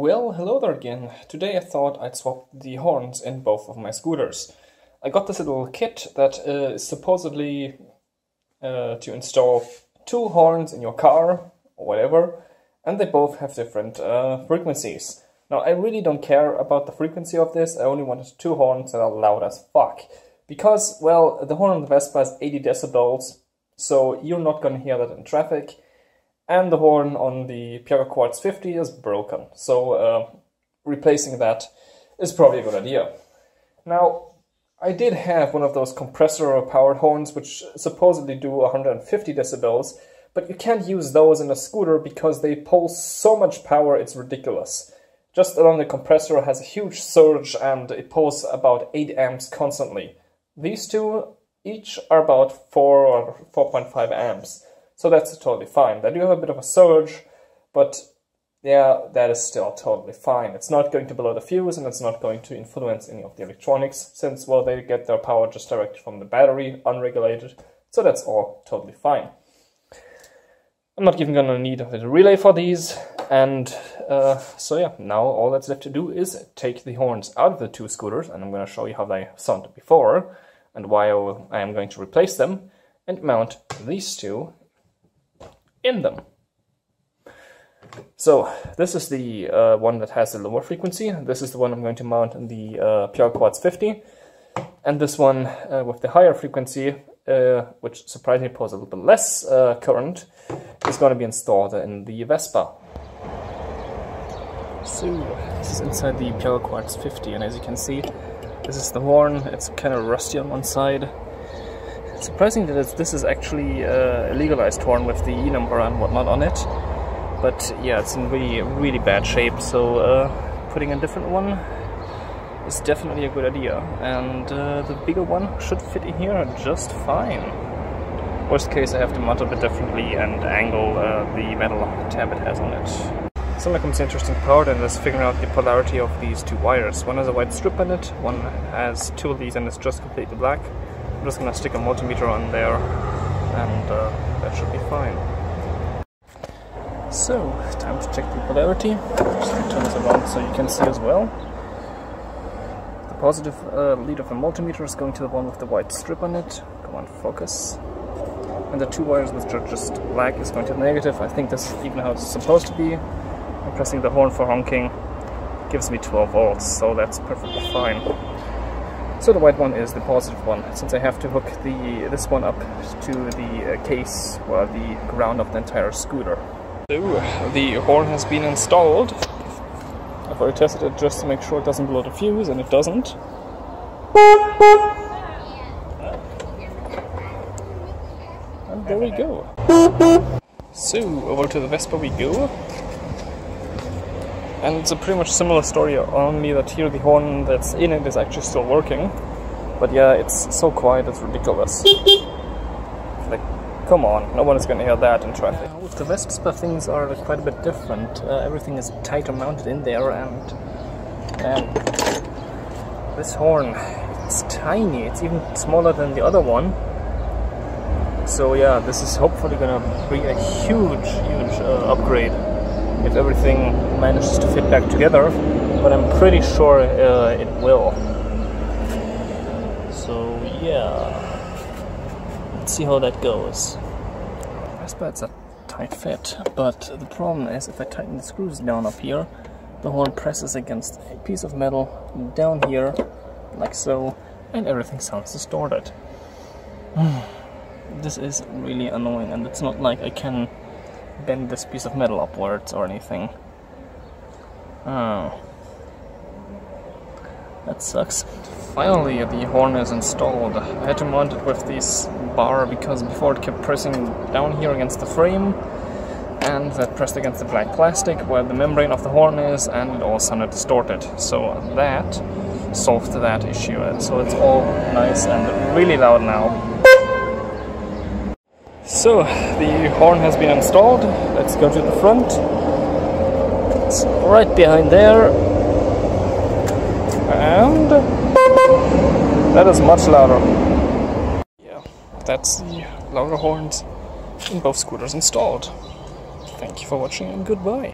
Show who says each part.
Speaker 1: Well, hello there again. Today I thought I'd swap the horns in both of my scooters. I got this little kit that is supposedly to install two horns in your car or whatever, and they both have different frequencies. Now I really don't care about the frequency of this, I only wanted two horns that are loud as fuck. Because, well, the horn on the Vespa is 80 decibels, so you're not gonna hear that in traffic. And the horn on the Piaggio Quartz 50 is broken, so replacing that is probably a good idea. Now, I did have one of those compressor-powered horns which supposedly do 150 decibels, but you can't use those in a scooter because they pull so much power it's ridiculous. Just alone the compressor has a huge surge and it pulls about 8 amps constantly. These two each are about 4 or 4.5 amps. So that's totally fine. They do have a bit of a surge, but yeah, that is still totally fine. It's not going to blow the fuse and it's not going to influence any of the electronics since, well, they get their power just directly from the battery, unregulated. So that's all totally fine. I'm not even gonna need a relay for these. And so yeah, now all that's left to do is take the horns out of the two scooters, and I'm gonna show you how they sounded before and why I am going to replace them, and mount these two in them. So this is the one that has the lower frequency. This is the one I'm going to mount in the Piaggio Quartz 50, and this one with the higher frequency, which surprisingly pulls a little bit less current, is going to be installed in the Vespa. So this is inside the Piaggio Quartz 50, and as you can see, this is the horn. It's kind of rusty on one side. Surprising that this is actually a legalized horn with the E number and whatnot on it, but yeah, it's in really bad shape, so putting a different one is definitely a good idea, and the bigger one should fit in here just fine. Worst case, I have to mount it a bit differently and angle the metal tab it has on it. So now comes the interesting part, and is figuring out the polarity of these two wires. One has a white strip on it, one has two of these and it's just completely black. I'm just gonna stick a multimeter on there, and that should be fine. So, time to check the polarity. Just gonna turn this around so you can see as well. The positive lead of the multimeter is going to the one with the white strip on it. Come on, focus. And the two wires which are just black is going to the negative. I think this is even how it's supposed to be. I'm pressing the horn for honking. It gives me 12 volts, so that's perfectly fine. So the white one is the positive one, since I have to hook this one up to the case, or the ground of the entire scooter. So the horn has been installed. I've already tested it just to make sure it doesn't blow the fuse, and it doesn't. And there we go. So over to the Vespa we go. And it's a pretty much similar story, only that here the horn that's in it is actually still working. But yeah, it's so quiet, it's ridiculous. Like, come on, no one is gonna hear that in traffic. With the Vespa, things are quite a bit different. Everything is tighter mounted in there, and this horn, it's tiny, it's even smaller than the other one. So yeah, this is hopefully gonna be a huge upgrade if everything manages to fit back together, but I'm pretty sure it will. So yeah, let's see how that goes. Vespa, it's a tight fit, but the problem is if I tighten the screws down up here, the horn presses against a piece of metal down here, like so, and everything sounds distorted. This is really annoying, and it's not like I can bend this piece of metal upwards or anything. Oh, that sucks. Finally, the horn is installed. I had to mount it with this bar because before it kept pressing down here against the frame, and that pressed against the black plastic where the membrane of the horn is, and it all sounded distorted. So that solved that issue. So it's all nice and really loud now. So, the horn has been installed. Let's go to the front. It's right behind there. And that is much louder. Yeah, that's the louder horns in both scooters installed. Thank you for watching and goodbye.